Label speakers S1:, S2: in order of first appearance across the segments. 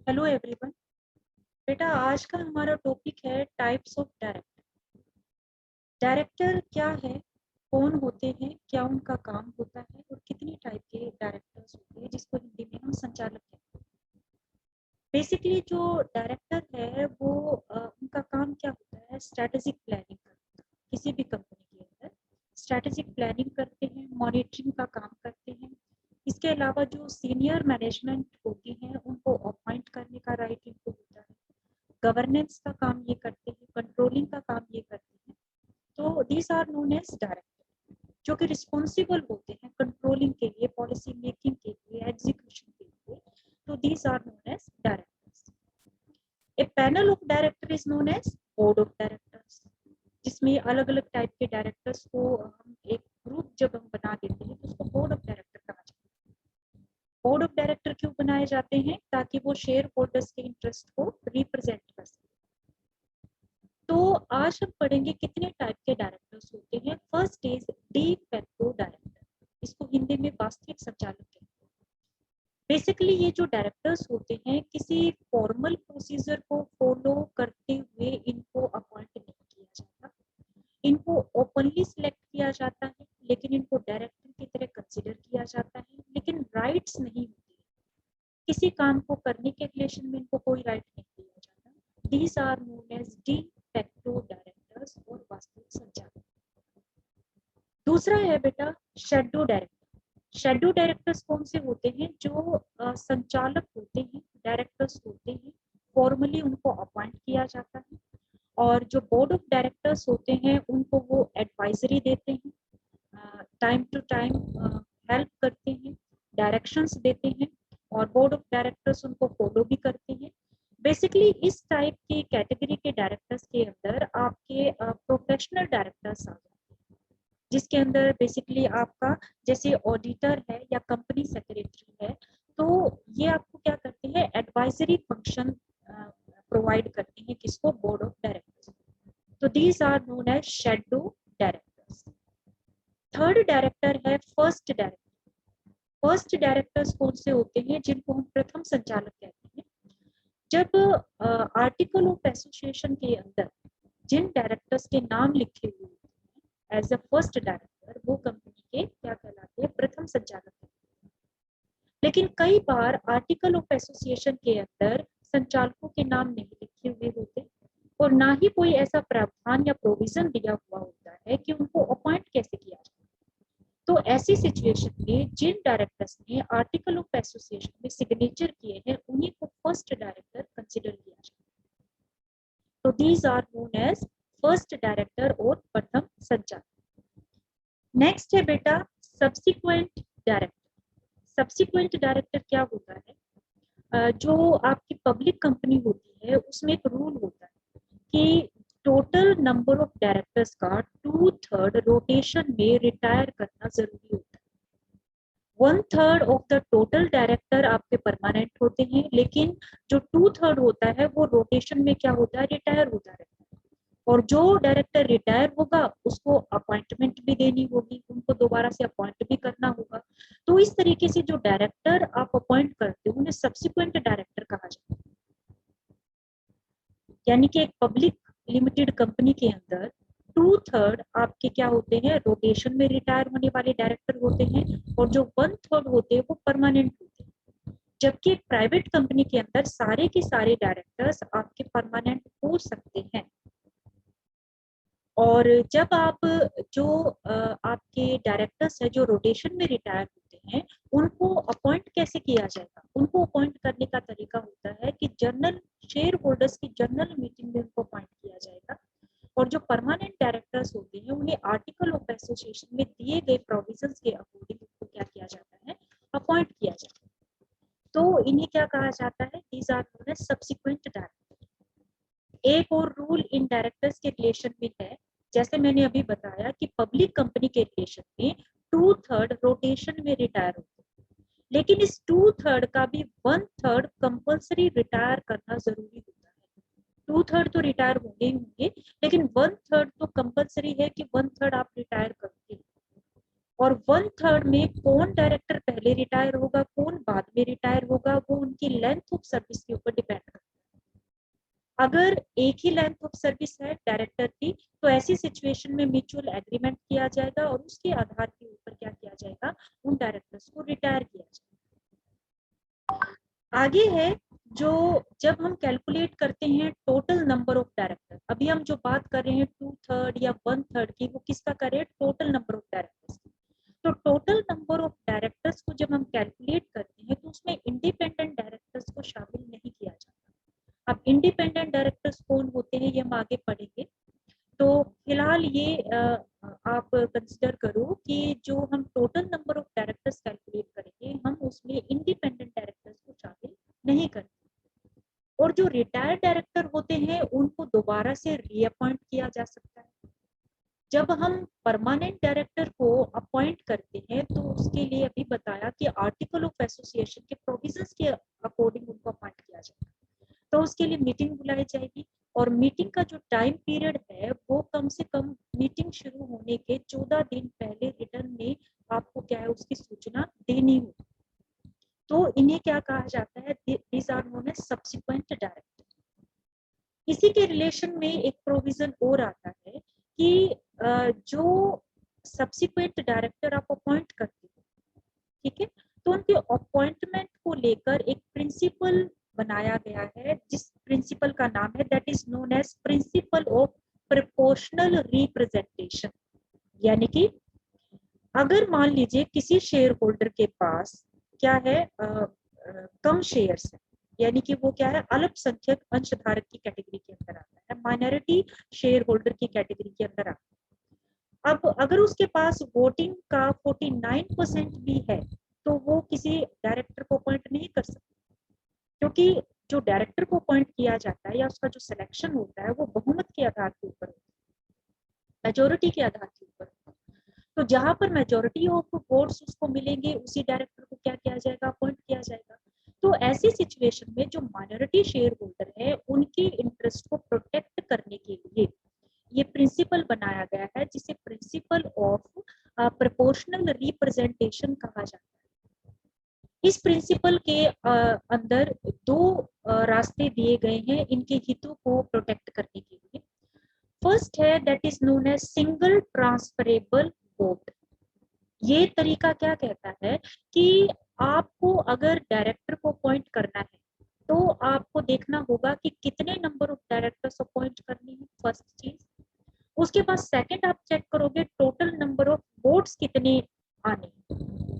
S1: Hello everyone. बेटा आज का हमारा टॉपिक है टाइप्स ऑफ डायरेक्टर। डायरेक्टर क्या है, कौन होते हैं, क्या उनका काम होता है और कितनी टाइप के डायरेक्टर्स होते हैं जिसको हिंदी में हम संचालक कहते हैं। बेसिकली जो डायरेक्टर है वो उनका काम क्या होता है, स्ट्रेटेजिक प्लानिंग करना। किसी भी कंपनी के अंदर स्ट्रेटेजिक प्लानिंग करते हैं, मॉनिटरिंग का काम करते हैं। इसके अलावा जो सीनियर मैनेजमेंट होती है उनको अपॉइंट करने का राइट इनको होता है। गवर्नेंस का काम ये करते हैं, कंट्रोलिंग का काम ये करते हैं। तो these are known as director, जो कि रिस्पॉन्सिबल होते हैं कंट्रोलिंग के लिए, पॉलिसी मेकिंग के लिए, एग्जीक्यूशन के लिए। तो these are known as directors. A panel of director is known as board of directors, जिसमें अलग अलग टाइप के डायरेक्टर्स को हम एक ग्रुप जब हम बना देते हैं तो उसको बोर्ड ऑफ डायरेक्टर कहा जाता है। बोर्ड ऑफ डायरेक्टर क्यों बनाए जाते हैं? ताकि वो शेयर होल्डर्स के इंटरेस्ट को रिप्रेजेंट कर सके। तो आज हम पढ़ेंगे कितने टाइप के डायरेक्टर्स होते हैं। First is de facto director, इसको हिंदी में वास्तविक संचालक कहते हैं। बेसिकली ये जो डायरेक्टर्स होते हैं किसी फॉर्मल प्रोसीजर को फॉलो करते हुए इनको अपॉइंट नहीं किया जाता। इनको ओपनली सिलेक्ट किया जाता है, लेकिन इनको डायरेक्टर की तरह कंसिडर किया जाता है, लेकिन राइट्स नहीं होती। किसी काम को करने के रिलेशन में इनको कोई राइट नहीं दिया जाता। These are known as de facto directors और वास्तविक संचालक। दूसरा है बेटा शेडो डायरेक्टर। शेडो डायरेक्टर्स कौन से होते हैं? जो संचालक होते हैं, डायरेक्टर्स होते हैं, फॉर्मली उनको अपॉइंट किया जाता है। और जो बोर्ड ऑफ डायरेक्टर्स होते हैं उनको वो एडवाइजरी देते हैं, टाइम टू टाइम हेल्प करते हैं, डायरेक्शंस देते हैं, और बोर्ड ऑफ डायरेक्टर्स उनको फॉलो भी करते हैं। बेसिकली इस टाइप की कैटेगरी के डायरेक्टर्स के अंदर आपके प्रोफेशनल डायरेक्टर्स आ जाते हैं, जिसके अंदर बेसिकली आपका जैसे ऑडिटर है या कंपनी सेक्रेटरी है, तो ये आपको क्या करते हैं, एडवाइजरी फंक्शन प्रोवाइड करते हैं। किसको? Board of directors. तो these are known as shadow directors. Third director है फर्स्ट डायरेक्टर। फर्स्ट डायरेक्टर्स कौन से होते हैं? जिनको हम प्रथम संचालक कहते हैं। जब आर्टिकल ऑफ एसोसिएशन के अंदर जिन डायरेक्टर्स के नाम लिखे हुए होते हैं एज अ फर्स्ट डायरेक्टर, वो कंपनी के क्या कहलाते हैं? प्रथम संचालक कहते हैं। लेकिन कई बार आर्टिकल ऑफ एसोसिएशन के अंदर संचालकों के नाम नहीं लिखे हुए होते, और ना ही कोई ऐसा प्रावधान या प्रोविजन दिया हुआ होता है कि उनको अपॉइंट कैसे किया जाए। तो ऐसी सिचुएशन में जिन डायरेक्टर्स ने आर्टिकल ऑफ एसोसिएशन में सिग्नेचर किए हैं उन्हीं को फर्स्ट डायरेक्टर कंसिडर किया जाता है। तो these are known as first director और प्रथम संचालक। नेक्स्ट है बेटा सब्सिक्वेंट डायरेक्टर। सब्सिक्वेंट डायरेक्टर क्या होता है? जो आपकी पब्लिक कंपनी होती है उसमें एक रूल होता है कि टोटल नंबर ऑफ डायरेक्टर्स का 2/3 रोटेशन में रिटायर करना जरूरी होता है। 1/3 ऑफ द टोटल डायरेक्टर आपके परमानेंट होते हैं, लेकिन जो 2/3 होता है वो रोटेशन में क्या होता है, रिटायर होता रहता है। और जो डायरेक्टर रिटायर होगा उसको अपॉइंटमेंट भी देनी होगी, उनको दोबारा से अपॉइंट भी करना होगा। तो इस तरीके से जो डायरेक्टर आप अपॉइंट करते हो उन्हें सब्सिक्वेंट डायरेक्टर कहा जाता है। यानी कि एक पब्लिक लिमिटेड कंपनी के अंदर 2/3 आपके क्या होते हैं, रोटेशन में रिटायर होने वाले डायरेक्टर होते हैं, और जो 1/3 होते हैं वो परमानेंट होते हैं। जबकि एक प्राइवेट कंपनी के अंदर सारे के सारे डायरेक्टर्स आपके परमानेंट हो सकते हैं। और जब आप जो आपके डायरेक्टर्स है जो रोटेशन में रिटायर होते हैं उनको अपॉइंट कैसे किया जाएगा? उनको अपॉइंट करने का तरीका होता है कि जनरल शेयर होल्डर्स की जनरल मीटिंग में उनको अपॉइंट किया जाएगा। और जो परमानेंट डायरेक्टर्स होते हैं उन्हें आर्टिकल ऑफ एसोसिएशन में दिए गए प्रोविजंस के अकॉर्डिंग उनको क्या किया जाता है, अपॉइंट किया जाता है। तो इन्हें क्या कहा जाता है? These are known as subsequent director. एक और रूल इन डायरेक्टर्स के रिलेशन में है, जैसे मैंने अभी बताया कि पब्लिक कंपनी के रिलेशन में 2/3 रोटेशन में रिटायर होते हैं, लेकिन इस 2/3 का भी 1/3 कंपल्सरी रिटायर करना जरूरी होता है। 2/3 तो रिटायर होंगे ही होंगे, लेकिन 1/3 तो कंपल्सरी है कि 1/3 आप रिटायर करोगे। और 1/3 में कौन डायरेक्टर पहले रिटायर होगा, कौन बाद में रिटायर होगा, वो उनकी लेंथ ऑफ सर्विस के ऊपर डिपेंड करता है। अगर एक ही लेंथ ऑफ सर्विस है डायरेक्टर की, तो ऐसी सिचुएशन में म्यूचुअल एग्रीमेंट किया जाएगा और उसके आधार के ऊपर क्या किया जाएगा, उन डायरेक्टर्स को रिटायर किया जाएगा। आगे है जो जब हम कैलकुलेट करते हैं टोटल नंबर ऑफ डायरेक्टर, अभी हम जो बात कर रहे हैं 2/3 या 1/3 की, वो किसका कर रहे हैं, टोटल नंबर ऑफ डायरेक्टर्स। तो टोटल नंबर ऑफ डायरेक्टर्स को जब हम कैलकुलेट करते हैं तो उसमें इंडिपेंडेंट डायरेक्टर्स को शामिल नहीं किया जाता। अब इंडिपेंडेंट डायरेक्टर्स कौन होते हैं ये हम आगे पढ़ेंगे। तो फिलहाल ये आप कंसिडर करो कि जो हम total number of directors calculate करेंगे, हम उसमें इंडिपेंडेंट डायरेक्टर्स को शामिल नहीं करते। और जो रिटायर्ड डायरेक्टर होते हैं उनको दोबारा से रीअपॉइंट किया जा सकता है। जब हम परमानेंट डायरेक्टर को अपॉइंट करते हैं तो उसके लिए अभी बताया कि आर्टिकल ऑफ एसोसिएशन के प्रोविजंस के अकॉर्डिंग उनको अपॉइंट किया जाएगा। तो उसके लिए मीटिंग बुलाई जाएगी और मीटिंग का जो टाइम पीरियड है वो कम से कम मीटिंग शुरू होने के 14 दिन पहले रिटर्न में आपको क्या है उसकी सूचना देनी होगी। तो इन्हें क्या कहा जाता है, these are known as subsequent director. इसी के रिलेशन में एक प्रोविजन और आता है कि जो सब्सिक्वेंट डायरेक्टर आप अपॉइंट करते हो, ठीक है, तो उनके अपॉइंटमेंट को लेकर एक प्रिंसिपल बनाया गया है, जिस प्रिंसिपल का नाम है that is known as principle of proportional representation. यानी कि अगर मान लीजिए किसी शेयर होल्डर के पास क्या है, कम शेयर्स है, यानी कि वो क्या है, अल्पसंख्यक अंशधारक की कैटेगरी के अंदर आता है, माइनॉरिटी शेयर होल्डर की कैटेगरी के अंदर आता है। अब अगर उसके पास वोटिंग का 49% भी है तो वो किसी डायरेक्टर को अपॉइंट नहीं कर सकता, क्योंकि जो डायरेक्टर को अपॉइंट किया जाता है या उसका जो सिलेक्शन होता है वो बहुमत के आधार के ऊपर होता है, मेजोरिटी के आधार के ऊपर होता है। तो जहां पर मेजोरिटी ऑफ वोट्स उसको मिलेंगे उसी डायरेक्टर को क्या किया जाएगा, अपॉइंट किया जाएगा। तो ऐसी सिचुएशन में जो माइनॉरिटी शेयर होल्डर है उनकी इंटरेस्ट को प्रोटेक्ट करने के लिए ये प्रिंसिपल बनाया गया है, जिसे प्रिंसिपल ऑफ प्रोपोर्शनल रिप्रेजेंटेशन कहा जाता है। इस प्रिंसिपल के अंदर दो रास्ते दिए गए हैं इनके हितों को प्रोटेक्ट करने के लिए। फर्स्ट है that is known as single transferable vote. ये तरीका क्या कहता है कि आपको अगर डायरेक्टर को अपॉइंट करना है तो आपको देखना होगा कि कितने नंबर ऑफ डायरेक्टर्स अपॉइंट करने हैं, फर्स्ट चीज। उसके बाद सेकंड आप चेक करोगे टोटल नंबर ऑफ वोट्स कितने आने,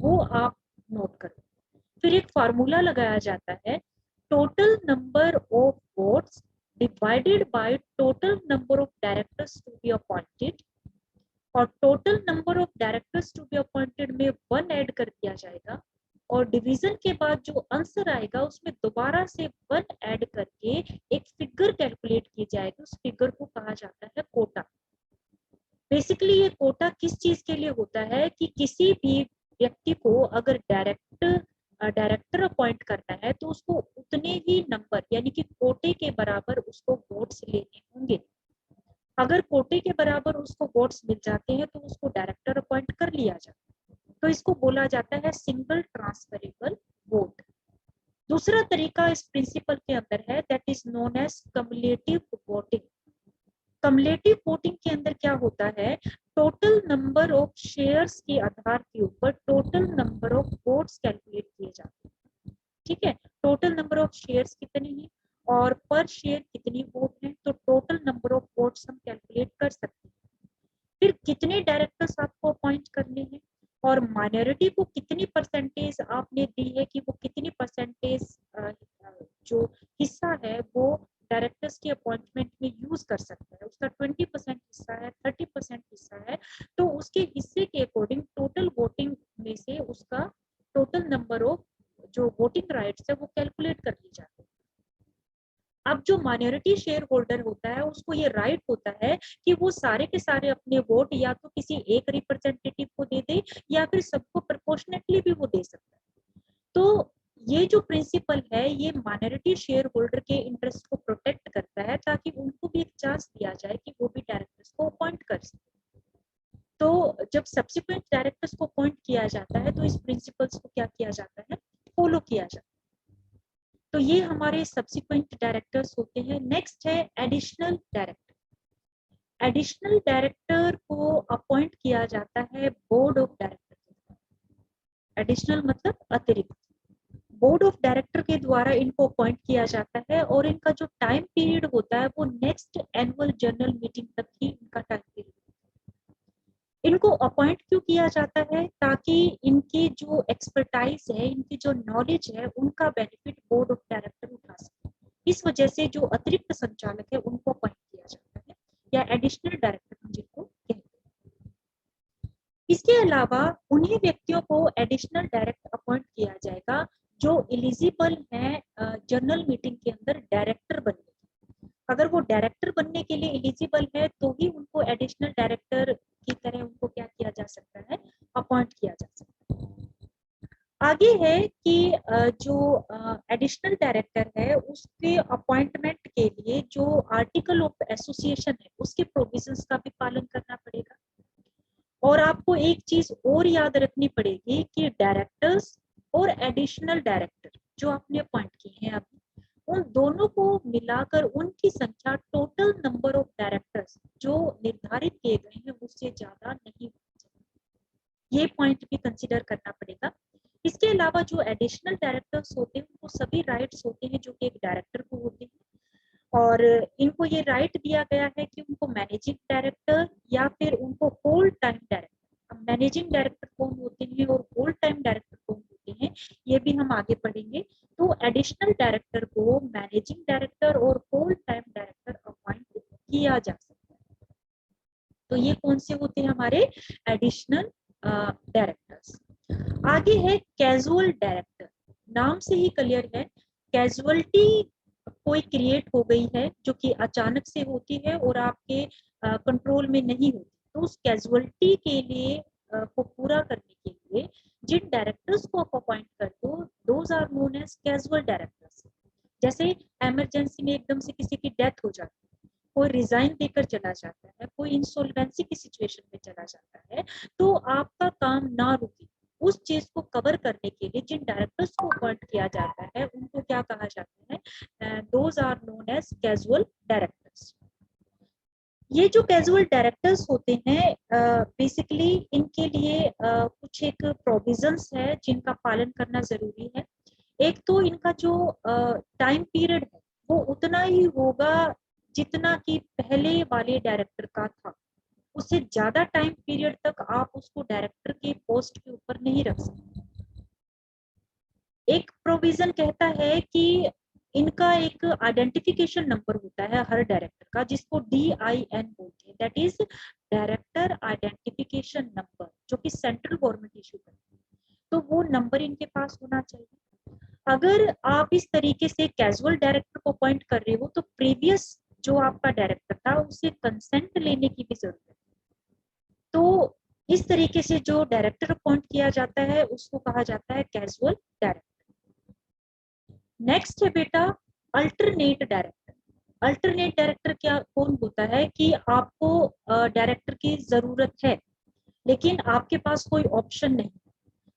S1: वो आप नोट करो। फिर एक फार्मूला लगाया जाता है, total number of votes divided by total number of directors to be appointed, और total number of directors to be appointed में 1 ऐड कर दिया जाएगा और डिवीजन के बाद जो आंसर आएगा उसमें दोबारा से 1 ऐड करके एक फिगर कैलकुलेट की जाएगी। उस फिगर को कहा जाता है कोटा। बेसिकली ये कोटा किस चीज के लिए होता है कि किसी भी व्यक्ति को अगर डायरेक्टर अपॉइंट करना है तो उसको उतने ही नंबर यानी कि कोटे के बराबर उसको वोट्स लेने होंगे। अगर कोटे के बराबर उसको वोट्स मिल जाते हैं तो उसको डायरेक्टर अपॉइंट कर लिया जाता है। तो इसको बोला जाता है सिंगल ट्रांसफरेबल वोट। दूसरा तरीका इस प्रिंसिपल के अंदर है that is known as cumulative voting. Cumulative voting के अंदर क्या होता है, टोटल नंबर ऑफ शेयर्स के आधार के ऊपर total number of votes calculate किए जाते हैं। ठीक है, टोटल नंबर ऑफ शेयर्स कितने हैं और पर शेयर कितनी वोट है, तो टोटल नंबर ऑफ वोट्स हम कैलकुलेट कर सकते हैं। फिर कितने डायरेक्टर्स आपको अपॉइंट करने हैं और माइनॉरिटी को कितनी परसेंटेज आपने दी है कि वो कितनी परसेंटेज जो हिस्सा है वो डायरेक्टर्स के अपॉइंटमेंट में यूज कर सकता है। उसका 20% हिस्सा है, 30% हिस्सा है, तो उसके हिस्से के अकॉर्डिंग टोटल वोटिंग में से उसका टोटल नंबर ऑफ जो वोटिंग राइट्स है वो कैलकुलेट कर ली जाती है। अब जो माइनॉरिटी शेयर होल्डर होता है उसको ये राइट होता है कि वो सारे के सारे अपने वोट या तो किसी एक रिप्रेजेंटेटिव को दे दे या फिर सबको प्रोपोर्शनेटली भी वो दे सकता है। तो ये जो प्रिंसिपल है ये माइनॉरिटी शेयर होल्डर के इंटरेस्ट को प्रोटेक्ट करता है ताकि उनको भी एक चांस दिया जाए कि वो भी डायरेक्टर्स को अपॉइंट कर सके। तो जब सब्सिक्वेंट डायरेक्टर्स को अपॉइंट किया जाता है तो इस प्रिंसिपल्स को क्या किया जाता है, फॉलो किया जाता है। तो ये हमारे सब्सिक्वेंट डायरेक्टर्स होते हैं। नेक्स्ट है एडिशनल डायरेक्टर। एडिशनल डायरेक्टर को अपॉइंट किया जाता है बोर्ड ऑफ डायरेक्टर। एडिशनल मतलब अतिरिक्त। बोर्ड ऑफ डायरेक्टर के द्वारा इनको अपॉइंट किया जाता है और इनका जो टाइम पीरियड होता है वो नेक्स्ट एनुअल जनरल मीटिंग तक ही इनका टाइम पीरियड। इनको अपॉइंट क्यों किया जाता है, ताकि इनकी जो एक्सपर्टाइज है, इनकी जो नॉलेज है, उनका बेनिफिट बोर्ड ऑफ डायरेक्टर उठा सके। इस वजह से जो अतिरिक्त संचालक है उनको अपॉइंट किया जाता है, या एडिशनल डायरेक्टर हम जिनको कहते हैं। इसके अलावा उन्हीं व्यक्तियों को एडिशनल डायरेक्टर अपॉइंट किया जाएगा जो एलिजिबल है जनरल मीटिंग के अंदर डायरेक्टर बनने। अगर वो डायरेक्टर बनने के लिए एलिजिबल है तो ही उनको एडिशनल डायरेक्टर की तरह उनको क्या किया जा सकता है, अपॉइंट किया जा सकता है। आगे है कि जो एडिशनल डायरेक्टर है उसके अपॉइंटमेंट के लिए जो आर्टिकल ऑफ एसोसिएशन है उसके प्रोविजंस का भी पालन करना पड़ेगा। और आपको एक चीज और याद रखनी पड़ेगी कि डायरेक्टर्स और एडिशनल डायरेक्टर जो आपने अपॉइंट किए हैं अभी, उन दोनों को मिलाकर उनकी संख्या टोटल नंबर ऑफ डायरेक्टर्स जो निर्धारित किए गए हैं उससे ज्यादा नहीं होनी चाहिए। ये पॉइंट भी कंसिडर करना पड़ेगा। इसके अलावा जो एडिशनल डायरेक्टर्स होते हैं उनको सभी राइट्स होते हैं जो कि एक डायरेक्टर को होते हैं, और इनको ये राइट दिया गया है कि उनको मैनेजिंग डायरेक्टर या फिर उनको होल टाइम डायरेक्टर। अब मैनेजिंग डायरेक्टर कौन होते हैं और होल टाइम डायरेक्टर कौन होते हैं ये भी हम आगे पढ़ेंगे। तो एडिशनल डायरेक्टर को मैनेजिंग डायरेक्टर और होल टाइम डायरेक्टर अपॉइंट किया जा सकता है। तो ये कौन से होते हैं हमारे एडिशनल डायरेक्टर्स। आगे है कैजुअल डायरेक्टर। नाम से ही क्लियर है, कैजुअलिटी कोई क्रिएट हो गई है जो कि अचानक से होती है और आपके कंट्रोल में नहीं होती, तो उस कैजुअलिटी के लिए को पूरा करने के लिए जिन डायरेक्टर्स को आप अपॉइंट करते हो those are known as casual directors. जैसे इमरजेंसी में एकदम से किसी की डेथ हो जाती है, कोई रिजाइन देकर चला जाता है, कोई इंसॉल्वेंसी की सिचुएशन में चला जाता है, तो आपका काम ना रुके उस चीज को कवर करने के लिए जिन डायरेक्टर्स को अपॉइंट किया जाता है उनको क्या कहा जाता है, those are known as casual directors. ये जो कैजुअल डायरेक्टर्स होते हैं बेसिकली इनके लिए कुछ एक प्रोविजंस है जिनका पालन करना जरूरी है। एक तो इनका जो टाइम पीरियड है वो उतना ही होगा जितना कि पहले वाले डायरेक्टर का था। उससे ज्यादा टाइम पीरियड तक आप उसको डायरेक्टर के पोस्ट के ऊपर नहीं रख सकते। एक प्रोविजन कहता है कि इनका एक आइडेंटिफिकेशन नंबर होता है हर डायरेक्टर का जिसको DIN बोलते हैं, that is director identification number, जो कि सेंट्रल गवर्नमेंट इशू करती है। तो वो नंबर इनके पास होना चाहिए। अगर आप इस तरीके से कैजुअल डायरेक्टर को अपॉइंट कर रहे हो तो प्रीवियस जो आपका डायरेक्टर था उसे कंसेंट लेने की भी जरूरत है। तो इस तरीके से जो डायरेक्टर अपॉइंट किया जाता है उसको कहा जाता है कैजुअल डायरेक्टर। नेक्स्ट है बेटा अल्टरनेट डायरेक्टर। अल्टरनेट डायरेक्टर क्या कौन होता है कि आपको डायरेक्टर की जरूरत है लेकिन आपके पास कोई ऑप्शन नहीं,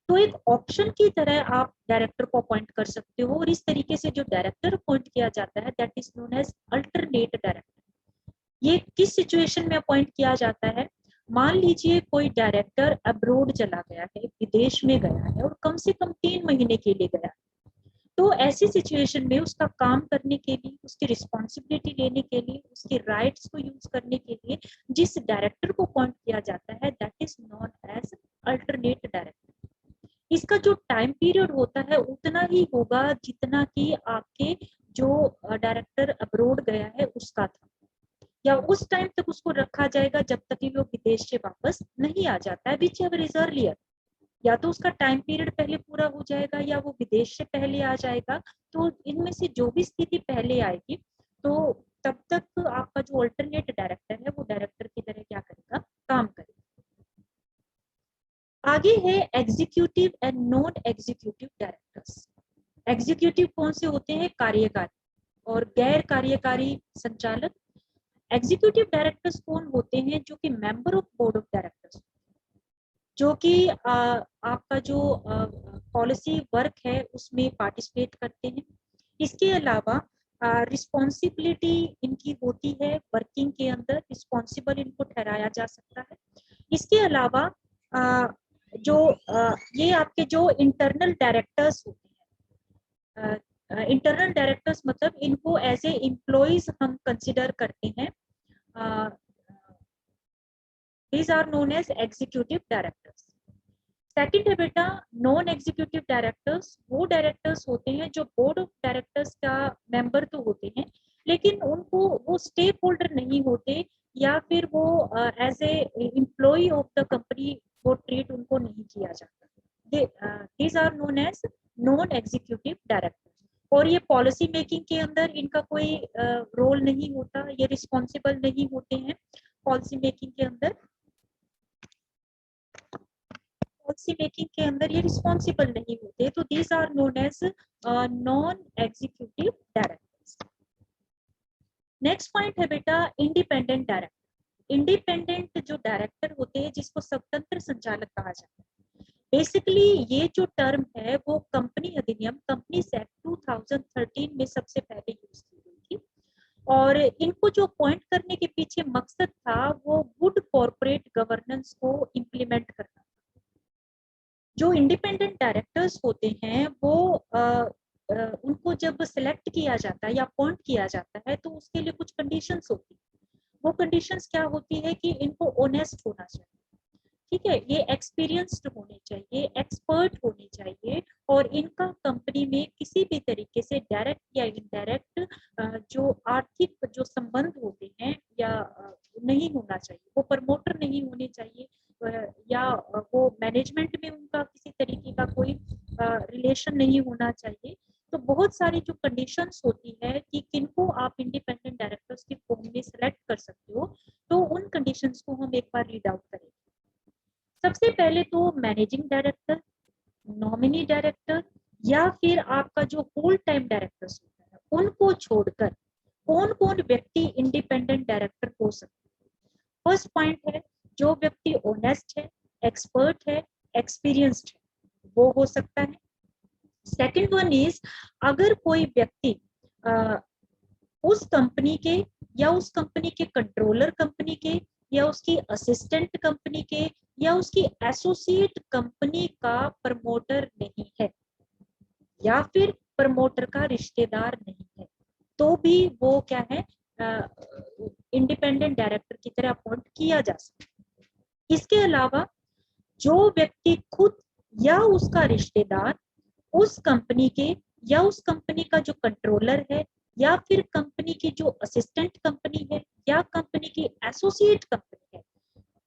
S1: तो एक ऑप्शन की तरह आप डायरेक्टर को अपॉइंट कर सकते हो, और इस तरीके से जो डायरेक्टर अपॉइंट किया जाता है that is known as alternate director. ये किस सिचुएशन में अपॉइंट किया जाता है, मान लीजिए कोई डायरेक्टर अब्रोड चला गया है, विदेश में गया है और कम से कम 3 महीने के लिए गया, तो ऐसी सिचुएशन में उसका काम करने के लिए, उसकी रिस्पॉन्सिबिलिटी लेने के लिए, उसके राइट्स को यूज करने के लिए जिस डायरेक्टर को अपॉइंट किया जाता है that is known as alternate director. इसका जो टाइम पीरियड होता है उतना ही होगा जितना कि आपके जो डायरेक्टर अब्रोड गया है उसका था, या उस टाइम तक उसको रखा जाएगा जब तक कि वो विदेश से वापस नहीं आ जाता है, विच एवर इज अर्लियर। या तो उसका टाइम पीरियड पहले पूरा हो जाएगा या वो विदेश से पहले आ जाएगा, तो इनमें से जो भी स्थिति पहले आएगी तो तब तक आपका जो अल्टरनेट डायरेक्टर है वो डायरेक्टर की तरह क्या करेगा, काम करेगा। आगे है executive and non executive directors. Executive कौन से होते हैं, कार्यकारी, और गैर कार्यकारी संचालक। एग्जीक्यूटिव डायरेक्टर्स कौन होते हैं, जो कि member of board of directors. जो कि आपका जो पॉलिसी वर्क है उसमें पार्टिसिपेट करते हैं। इसके अलावा रिस्पॉन्सिबिलिटी इनकी होती है, वर्किंग के अंदर रिस्पॉन्सिबल इनको ठहराया जा सकता है। इसके अलावा जो ये आपके जो इंटरनल डायरेक्टर्स होते हैं, इंटरनल डायरेक्टर्स मतलब इनको एज ए एम्प्लॉइज हम कंसिडर करते हैं। These are known as executive directors. Second है बेटा नॉन एग्जीक्यूटिव डायरेक्टर्स। वो डायरेक्टर्स होते हैं जो बोर्ड ऑफ डायरेक्टर्स का मेंबर तो होते हैं, लेकिन उनको वो स्टेक होल्डर नहीं होते, या फिर वो as a employee of the company वो ट्रीट उनको नहीं किया जाता। These are known as non executive director. और ये पॉलिसी मेकिंग के अंदर इनका कोई रोल नहीं होता, ये रिस्पॉन्सिबल नहीं होते हैं पॉलिसी मेकिंग के अंदर। पॉलिसी मेकिंग के अंदर ये रिस्पॉन्सिबल नहीं होते, तो these are known as non executive directors. Next point है बेटा इंडिपेंडेंट डायरेक्टर। इंडिपेंडेंट जो डायरेक्टर होते हैं जिसको स्वतंत्र संचालक कहा जाता है। बेसिकली ये जो टर्म है वो कंपनी अधिनियम कंपनीज एक्ट 2013 में सबसे पहले यूज की गई थी, और इनको जो अपॉइंट करने के पीछे मकसद था वो गुड कॉर्पोरेट गवर्नेंस को इम्प्लीमेंट करना। जो इंडिपेंडेंट डायरेक्टर्स होते हैं वो उनको जब सिलेक्ट किया जाता है या अपॉइंट किया जाता है तो उसके लिए कुछ कंडीशंस होती है। वो कंडीशंस क्या होती है कि इनको ऑनेस्ट होना चाहिए, ठीक है, ये एक्सपीरियंस्ड होने चाहिए, एक्सपर्ट होने चाहिए, और इनका कंपनी में किसी भी तरीके से डायरेक्ट या इनडायरेक्ट जो आर्थिक जो संबंध होते हैं या नहीं होना चाहिए। वो प्रमोटर नहीं होने चाहिए, या वो मैनेजमेंट में उनका किसी तरीके का कोई रिलेशन नहीं होना चाहिए। तो बहुत सारी जो कंडीशंस होती है कि किनको आप इंडिपेंडेंट डायरेक्टर्स की फॉर्म में सिलेक्ट कर सकते हो, तो उन कंडीशंस को हम एक बार रीड आउट करेंगे। सबसे पहले तो मैनेजिंग डायरेक्टर, नॉमिनी डायरेक्टर, या फिर आपका जो फुल टाइम डायरेक्टर्स होता है उनको छोड़कर कौन कौन व्यक्ति इंडिपेंडेंट डायरेक्टर हो सकते हैं। फर्स्ट पॉइंट है जो व्यक्ति ऑनेस्ट है, एक्सपर्ट है, एक्सपीरियंस्ड है, वो हो सकता है। सेकंड वन इज अगर कोई व्यक्ति उस कंपनी के या उस कंपनी के कंट्रोलर कंपनी के या उसकी असिस्टेंट कंपनी के या उसकी एसोसिएट कंपनी का प्रमोटर नहीं है, या फिर प्रमोटर का रिश्तेदार नहीं है, तो भी वो क्या है इंडिपेंडेंट डायरेक्टर की तरह अपॉइंट किया जा सकता है। इसके अलावा जो व्यक्ति खुद या उसका रिश्तेदार उस कंपनी के या उस कंपनी का जो कंट्रोलर है या फिर कंपनी की जो असिस्टेंट कंपनी है या कंपनी की एसोसिएट कंपनी है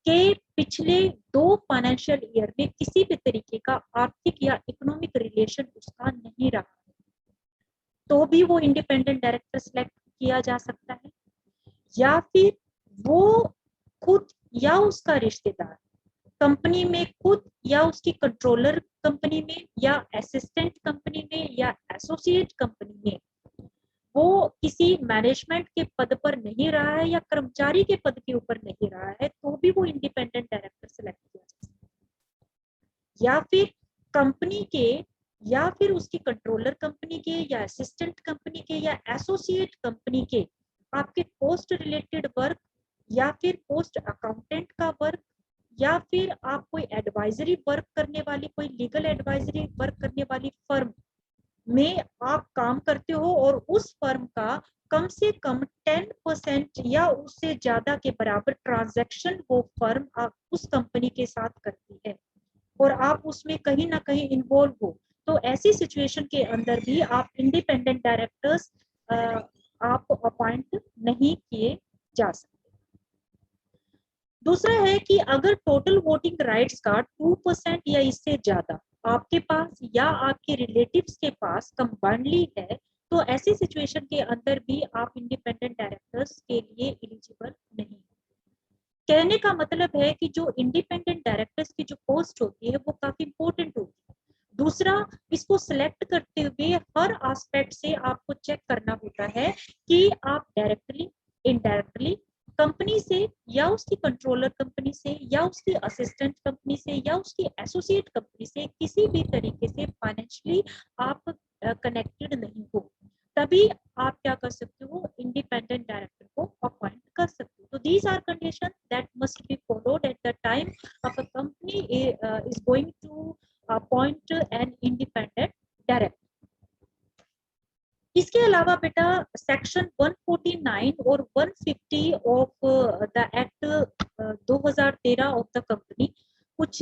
S1: के पिछले 2 फाइनेंशियल ईयर में किसी भी तरीके का आर्थिक या इकोनॉमिक रिलेशन उसका नहीं रहा है, तो भी वो इंडिपेंडेंट डायरेक्टर सिलेक्ट किया जा सकता है। या फिर वो खुद या उसका रिश्तेदार कंपनी में खुद या उसकी कंट्रोलर कंपनी में या असिस्टेंट कंपनी में या एसोसिएट कंपनी में वो किसी मैनेजमेंट के पद पर नहीं रहा है या कर्मचारी के पद के ऊपर नहीं रहा है, तो भी वो इंडिपेंडेंट डायरेक्टर सिलेक्ट किया जा सकता है। या फिर कंपनी के या फिर उसकी कंट्रोलर कंपनी के या असिस्टेंट कंपनी के या एसोसिएट कंपनी के आपके पोस्ट रिलेटेड वर्क या फिर पोस्ट अकाउंटेंट का वर्क या फिर आप कोई एडवाइजरी वर्क करने वाली कोई लीगल एडवाइजरी वर्क करने वाली फर्म में आप काम करते हो और उस फर्म का कम से कम 10% या उससे ज्यादा के बराबर ट्रांजैक्शन वो फर्म आप उस कंपनी के साथ करती है और आप उसमें कहीं ना कहीं इन्वॉल्व हो, तो ऐसी सिचुएशन के अंदर भी आप इंडिपेंडेंट डायरेक्टर्स आप अपॉइंट नहीं किए जा सकते। दूसरा है कि अगर टोटल वोटिंग राइट्स का 2% या इससे ज्यादा आपके पास या आपके रिलेटिव्स के पास कंबाइंडली है, तो ऐसी सिचुएशन के अंदर भी आप इंडिपेंडेंट डायरेक्टर्स के लिए एलिजिबल नहीं। कहने का मतलब है कि जो इंडिपेंडेंट डायरेक्टर्स की जो पोस्ट होती है वो काफी इंपॉर्टेंट होती है। दूसरा, इसको सिलेक्ट करते हुए हर एस्पेक्ट से आपको चेक करना होता है कि आप डायरेक्टली, इनडायरेक्टली कंपनी से या उसकी कंट्रोलर कंपनी से या उसकी असिस्टेंट कंपनी से या उसकी एसोसिएट कंपनी से किसी भी तरीके से फाइनेंशियली आप कनेक्टेड नहीं हो, तभी आप क्या कर सकते हो, इंडिपेंडेंट डायरेक्टर को अपॉइंट कर सकते हो। तो these are condition that must be followed at the time of a company is going to appoint an independent director. इसके अलावा बेटा सेक्शन 149 और 150 of the act 2013 of the company, कुछ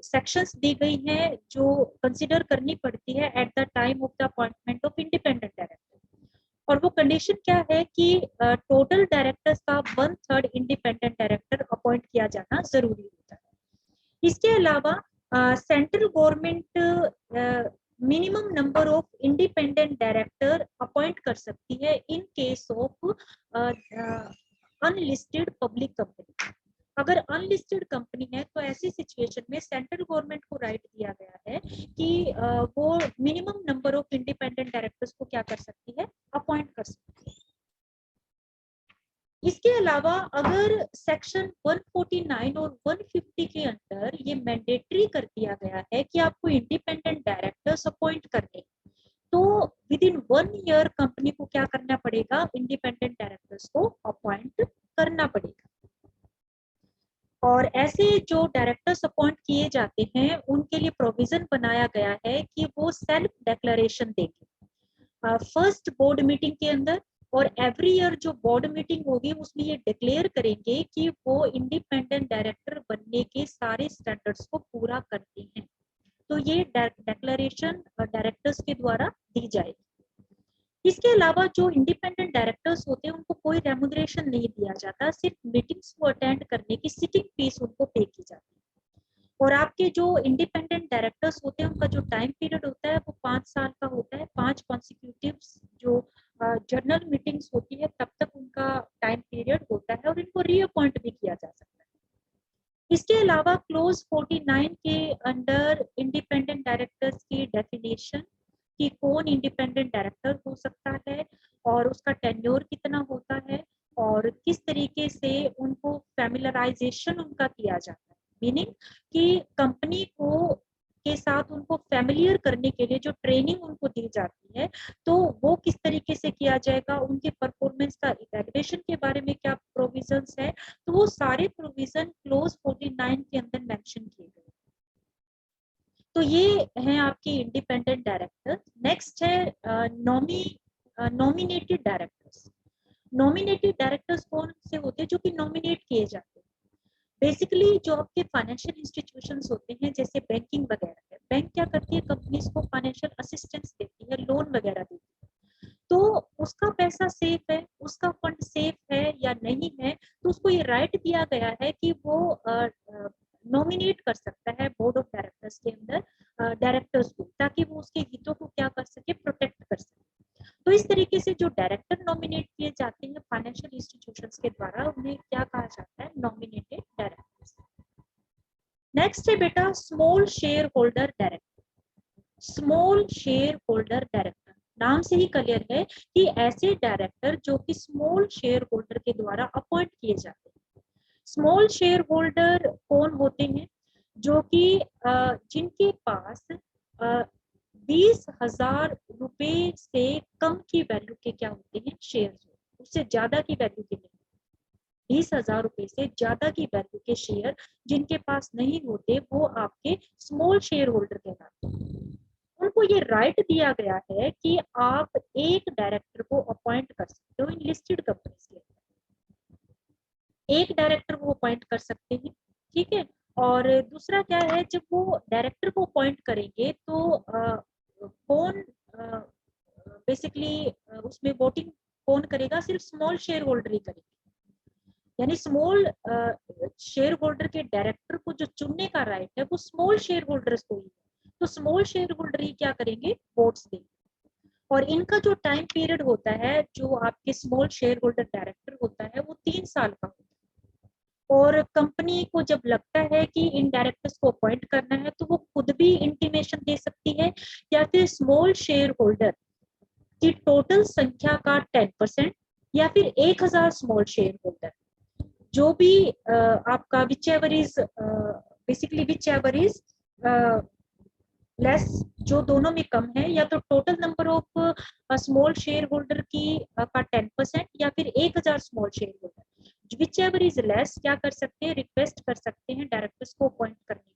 S1: सेक्शंस दी गई हैं जो कंसिडर करनी पड़ती है at the time of the appointment of independent director. और वो कंडीशन क्या है कि टोटल डायरेक्टर्स का 1/3 इंडिपेंडेंट डायरेक्टर अपॉइंट किया जाना जरूरी होता है। इसके अलावा central government minimum number of independent director appoint कर सकती है in case of unlisted public company. अगर अनलिस्टेड कंपनी है तो ऐसी सिचुएशन में सेंट्रल गवर्नमेंट को राइट दिया गया है कि वो minimum number of independent directors को क्या कर सकती है, अपॉइंट कर सकती है। इसके अलावा अगर सेक्शन 149 और 150 के अंदर ये मैंडेटरी कर दिया गया है कि आपको इंडिपेंडेंट डायरेक्टर्स अपॉइंट करने, तो विद इन 1 ईयर कंपनी को क्या करना पड़ेगा, इंडिपेंडेंट डायरेक्टर्स को अपॉइंट करना पड़ेगा। और ऐसे जो डायरेक्टर्स अपॉइंट किए जाते हैं उनके लिए प्रोविजन बनाया गया है कि वो सेल्फ डिक्लेरेशन देंगे फर्स्ट बोर्ड मीटिंग के अंदर, और एवरी ईयर जो बोर्ड मीटिंग होगी उसमें ये डिक्लेयर करेंगे कि वो इंडिपेंडेंट डायरेक्टर बनने के सारे स्टैंडर्ड्स को पूरा करते हैं। तो ये डिक्लेरेशन डायरेक्टर्स के द्वारा दी जाएगी। इसके अलावा जो इंडिपेंडेंट डायरेक्टर्स होते हैं उनको कोई रेम्यूनरेशन नहीं दिया जाता, सिर्फ मीटिंग्स को अटेंड करने की सिटिंग फीस उनको पे की जाती है। और आपके जो इंडिपेंडेंट डायरेक्टर्स होते हैं उनका जो टाइम पीरियड होता है वो 5 साल का होता है। 5 कॉन्सिक्यूटिव जो जर्नल मीटिंग्स होती है तब तक उनका टाइम पीरियड होता है और इनको रीअपॉइंट भी किया जा सकता है। इसके अलावा क्लोज 49 के अंडर इंडिपेंडेंट डायरेक्टर्स की डेफिनेशन कि कौन इंडिपेंडेंट डायरेक्टर हो सकता है और उसका टेन्योर कितना होता है और किस तरीके से उनको फैमिलराइजेशन उनका किया जाता है, मीनिंग कि कंपनी को के साथ उनको फैमिलियर करने के लिए जो ट्रेनिंग उनको दी जाती है तो वो किस तरीके से किया जाएगा, उनके परफॉर्मेंस का इवैल्यूएशन के बारे में क्या प्रोविजंस है, तो वो सारे प्रोविजन क्लोज 49 के अंदर मेंशन किए गए। तो ये है आपकी इंडिपेंडेंट डायरेक्टर। नेक्स्ट है नॉमिनेटेड डायरेक्टर्स। नॉमिनेटेड डायरेक्टर्स कौन से होते हैं, जो कि नॉमिनेट किए जाते हैं। बेसिकली जो आपके फाइनेंशियल इंस्टीट्यूशंस होते हैं जैसे बैंकिंग वगैरह है, बैंक क्या करती है, कंपनीज को फाइनेंशियल असिस्टेंस देती है, लोन वगैरह देती है। तो उसका पैसा सेफ है, उसका फंड सेफ है या नहीं है, तो उसको ये राइट दिया गया है कि वो नॉमिनेट कर सकता है बोर्ड ऑफ डायरेक्टर्स के अंदर डायरेक्टर्स को, ताकि वो उसके हितों को क्या कर सके, प्रोटेक्ट कर सके। तो इस तरीके से जो डायरेक्टर नॉमिनेट किए जाते हैं फाइनेंशियल इंस्टीट्यूशंस के द्वारा उन्हें क्या कहा जाता है, नॉमिनेटेड डायरेक्टर्स। नेक्स्ट है बेटा small share holder director. Small share holder director, नाम से ही क्लियर है कि ऐसे डायरेक्टर जो कि स्मॉल शेयर होल्डर के द्वारा अपॉइंट किए जाते हैं। स्मॉल शेयर होल्डर कौन होते हैं, जो कि जिनके पास 20,000 रुपए से कम की वैल्यू के क्या होते हैं, शेयर, उससे ज्यादा की वैल्यू के नहीं, 20,000 रुपए से ज्यादा की वैल्यू के शेयर जिनके पास नहीं होते वो आपके स्मॉल शेयर होल्डर कहलाते हैं। उनको ये राइट दिया गया है कि आप एक डायरेक्टर को अपॉइंट कर सकते हो इन लिस्टेड कंपनीज के अंदर, एक डायरेक्टर वो अपॉइंट कर सकते हैं, ठीक है। और दूसरा क्या है, जब वो डायरेक्टर को अपॉइंट करेंगे तो कौन बेसिकली उसमें वोटिंग कौन करेगा, सिर्फ स्मॉल शेयर होल्डर ही करेगा। यानी स्मॉल शेयर होल्डर के डायरेक्टर को जो चुनने का राइट है वो स्मॉल शेयर होल्डर्स को ही है। तो स्मॉल शेयर होल्डर ही क्या करेंगे, वोट्स देंगे। और इनका जो टाइम पीरियड होता है, जो आपके स्मॉल शेयर होल्डर डायरेक्टर होता है वो 3 साल का होता है। और कंपनी को जब लगता है कि इन डायरेक्टर्स को अपॉइंट करना है तो वो खुद भी इंटीमेशन दे सकती है, या फिर स्मॉल शेयर होल्डर की टोटल संख्या का 10% या फिर 1,000 स्मॉल शेयर होल्डर जो भी आपका which ever is basically which ever is less, जो दोनों में कम है, या तो total number of small share holder की का 10% या फिर 1000 small share holder, which ever is less, क्या कर सकते हैं, रिक्वेस्ट कर सकते हैं डायरेक्टर्स को अपॉइंट करने की।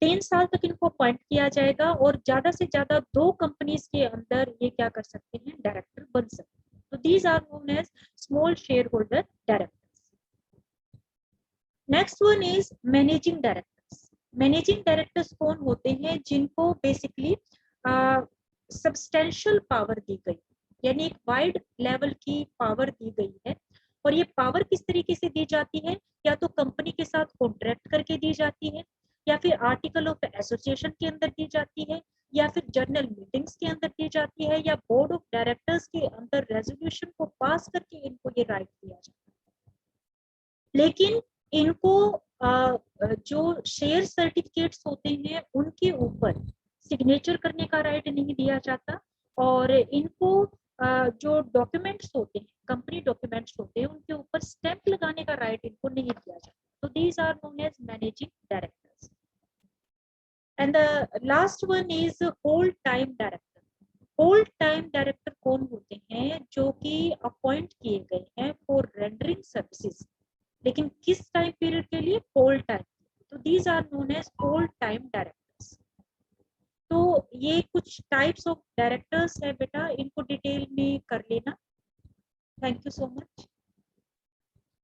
S1: 3 साल तक इनको अपॉइंट किया जाएगा और ज्यादा से ज्यादा 2 कंपनीज के अंदर ये क्या कर सकते हैं, डायरेक्टर बन सकते हैं। तो these are known as small share holder directors. Next one is managing directors. Managing directors कौन होते हैं, जिनको बेसिकली सब्सटेंशियल पावर दी गई, यानी एक वाइड लेवल की पावर दी गई है। और ये पावर किस तरीके से दी जाती है, या तो कंपनी के साथ कॉन्ट्रैक्ट करके दी जाती है, या फिर आर्टिकल ऑफ एसोसिएशन के अंदर दी जाती है, या फिर जर्नल मीटिंग्स के अंदर दी जाती है, या बोर्ड ऑफ डायरेक्टर्स के अंदर रेजोल्यूशन को पास करके इनको ये राइट दिया जाता है। लेकिन इनको जो शेयर सर्टिफिकेट्स होते हैं उनके ऊपर सिग्नेचर करने का राइट नहीं दिया जाता, और इनको जो डॉक्यूमेंट्स होते हैं, कंपनी डॉक्यूमेंट्स होते हैं, उनके ऊपर स्टैंप लगाने का राइट इनको नहीं दिया जाता। तो these are known as managing directors. And the last one is whole time director. Whole time director कौन होते हैं, जो कि अपॉइंट किए गए हैं फॉर रेंडरिंग सर्विसेज, लेकिन किस टाइम पीरियड के लिए, होल टाइम। तो these are known as whole time directors. तो ये कुछ टाइप्स ऑफ डायरेक्टर्स है बेटा, इनको डिटेल में कर लेना। Thank you so much.